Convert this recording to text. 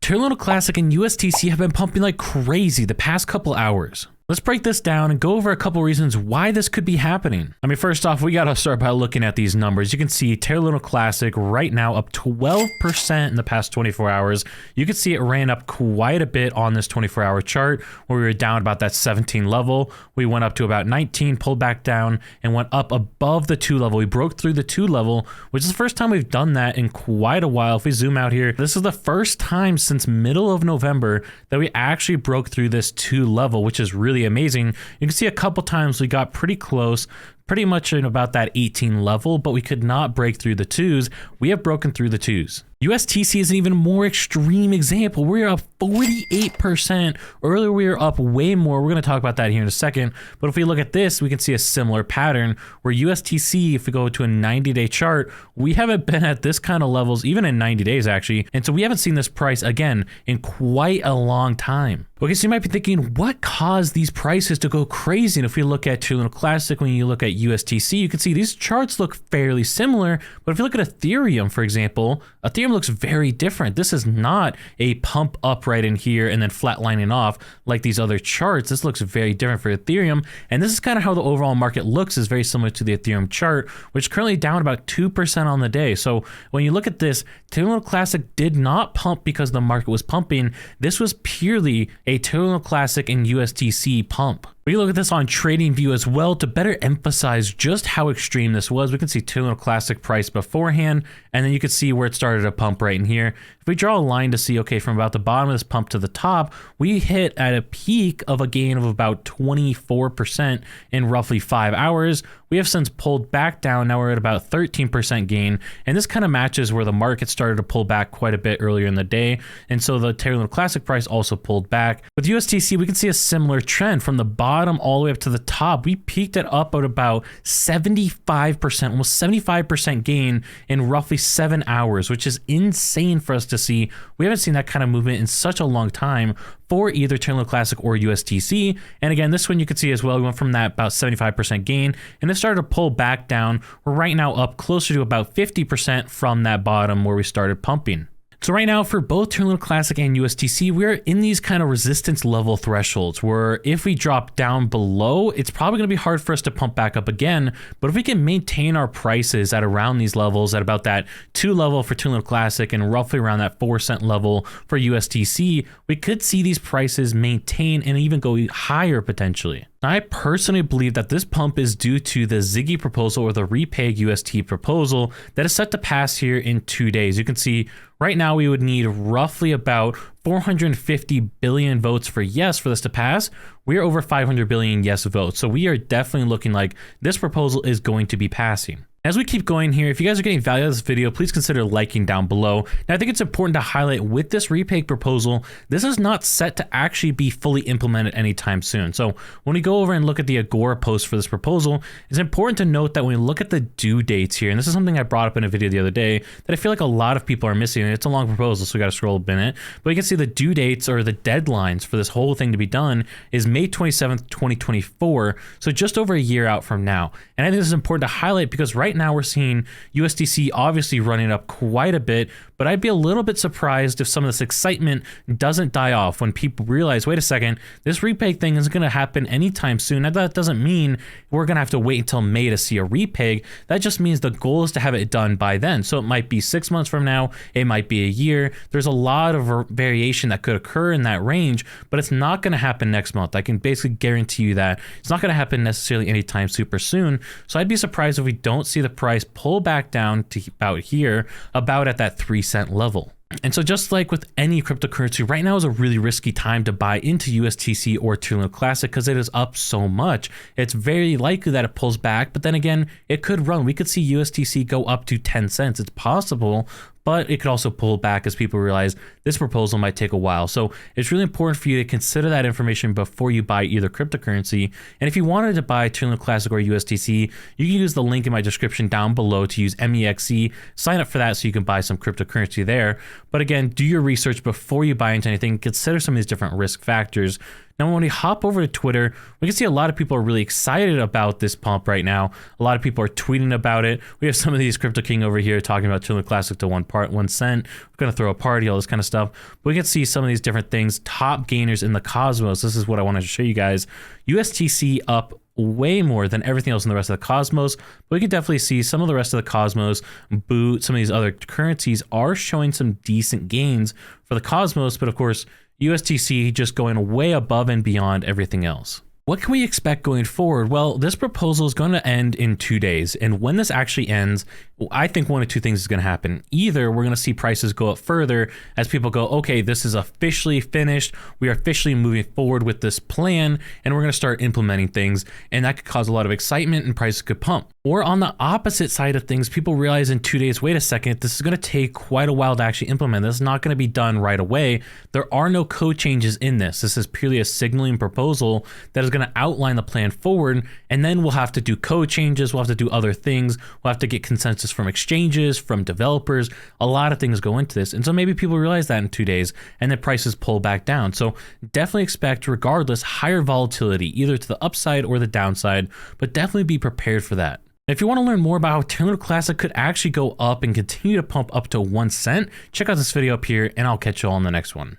Terra Luna Classic and USTC have been pumping like crazy the past couple hours. Let's break this down and go over a couple reasons why this could be happening. I mean, first off, we gotta start by looking at these numbers. You can see Terra Luna Classic right now up 12% in the past 24 hours. You can see it ran up quite a bit on this 24-hour chart where we were down about that 17 level. We went up to about 19, pulled back down, and went up above the 2 level. We broke through the 2 level, which is the first time we've done that in quite a while. If we zoom out here, this is the first time since middle of November that we actually broke through this 2 level, which is really amazing. You can see a couple times we got pretty close, pretty much in about that 18 level, but we could not break through the 2s. We have broken through the 2s. USTC is an even more extreme example. We're up 48%. Earlier we were up way more. We're going to talk about that here in a second. But if we look at this, we can see a similar pattern where USTC, if we go to a 90-day chart, we haven't been at this kind of levels even in 90 days actually. And so we haven't seen this price again in quite a long time. Okay, so you might be thinking, what caused these prices to go crazy? And if we look at Terra Luna Classic, when you look at USTC, you can see these charts look fairly similar. But if you look at Ethereum, for example, Ethereum looks very different. This is not a pump up right in here and then flatlining off like these other charts. This looks very different for Ethereum. And this is kind of how the overall market looks, is very similar to the Ethereum chart, which is currently down about 2% on the day. So when you look at this, Terra Luna Classic did not pump because the market was pumping. This was purely a Terra Luna Classic and USTC pump. We can look at this on TradingView as well to better emphasize just how extreme this was. We can see Terra Luna Classic price beforehand, and then you can see where it started to pump right in here. If we draw a line to see, okay, from about the bottom of this pump to the top, we hit at a peak of a gain of about 24% in roughly 5 hours. We have since pulled back down. Now we're at about 13% gain. And this kind of matches where the market started to pull back quite a bit earlier in the day. And so the Terra Luna Classic price also pulled back. With USTC, we can see a similar trend from the bottom all the way up to the top. We peaked it up at about 75%, almost 75% gain in roughly 7 hours, which is insane for us to see. We haven't seen that kind of movement in such a long time for either Terra Luna Classic or USTC. And again, this one you can see as well, we went from that about 75% gain and it started to pull back down. We're right now up closer to about 50% from that bottom where we started pumping. So right now for both Terra Luna Classic and USTC, we're in these kind of resistance level thresholds where if we drop down below, it's probably going to be hard for us to pump back up again. But if we can maintain our prices at around these levels, at about that 2 level for Terra Luna Classic and roughly around that 4-cent level for USTC, we could see these prices maintain and even go higher potentially. I personally believe that this pump is due to the Ziggy proposal or the Repeg UST proposal that is set to pass here in 2 days. You can see right now we would need roughly about 450 billion votes for yes for this to pass. We are over 500 billion yes votes. So we are definitely looking like this proposal is going to be passing. As we keep going here, if you guys are getting value out of this video, please consider liking down below. Now, I think it's important to highlight with this Repake proposal, this is not set to actually be fully implemented anytime soon. So when we go over and look at the Agora post for this proposal, it's important to note that when we look at the due dates here, and this is something I brought up in a video the other day that I feel like a lot of people are missing, and it's a long proposal, so we got to scroll a minute, but you can see the due dates or the deadlines for this whole thing to be done is May 27th, 2024. So just over a year out from now. And I think this is important to highlight because right now we're seeing USDC obviously running up quite a bit, but I'd be a little bit surprised if some of this excitement doesn't die off when people realize, wait a second, this Repeg thing isn't going to happen anytime soon. Now, that doesn't mean we're going to have to wait until May to see a Repeg. That just means the goal is to have it done by then. So it might be 6 months from now, it might be a year. There's a lot of variation that could occur in that range, but it's not going to happen next month. I can basically guarantee you that it's not going to happen necessarily anytime super soon. So I'd be surprised if we don't see the price pull back down to about here, about at that 3-cent level. And so just like with any cryptocurrency, right now is a really risky time to buy into USTC or Terra Luna Classic because it is up so much. It's very likely that it pulls back, but then again, it could run. We could see USTC go up to 10 cents. It's possible, but it could also pull back as people realize this proposal might take a while. So it's really important for you to consider that information before you buy either cryptocurrency. And if you wanted to buy Terra Luna Classic or USDC, you can use the link in my description down below to use MEXC. Sign up for that so you can buy some cryptocurrency there. But again, do your research before you buy into anything. Consider some of these different risk factors. Now, when we hop over to Twitter, we can see a lot of people are really excited about this pump right now. A lot of people are tweeting about it. We have some of these Crypto King over here talking about Terra Luna Classic to 1 cent. We're going to throw a party, all this kind of stuff. But we can see some of these different things. Top gainers in the Cosmos. This is what I wanted to show you guys. USTC up way more than everything else in the rest of the Cosmos, but we can definitely see some of the rest of the Cosmos, Boot, some of these other currencies are showing some decent gains for the Cosmos, but of course, USTC just going way above and beyond everything else. What can we expect going forward? Well, this proposal is going to end in 2 days. And when this actually ends, I think one of two things is going to happen. Either we're going to see prices go up further as people go, okay, this is officially finished. We are officially moving forward with this plan and we're going to start implementing things. And that could cause a lot of excitement and prices could pump. Or on the opposite side of things, people realize in 2 days, wait a second, this is going to take quite a while to actually implement. This is not going to be done right away. There are no code changes in this. This is purely a signaling proposal that is going to outline the plan forward, and then we'll have to do code changes, we'll have to do other things, we'll have to get consensus from exchanges, from developers, a lot of things go into this, and so maybe people realize that in 2 days, and then prices pull back down. So definitely expect, regardless, higher volatility, either to the upside or the downside, but definitely be prepared for that. If you want to learn more about how Terra Luna Classic could actually go up and continue to pump up to 1 cent, check out this video up here, and I'll catch you all in the next one.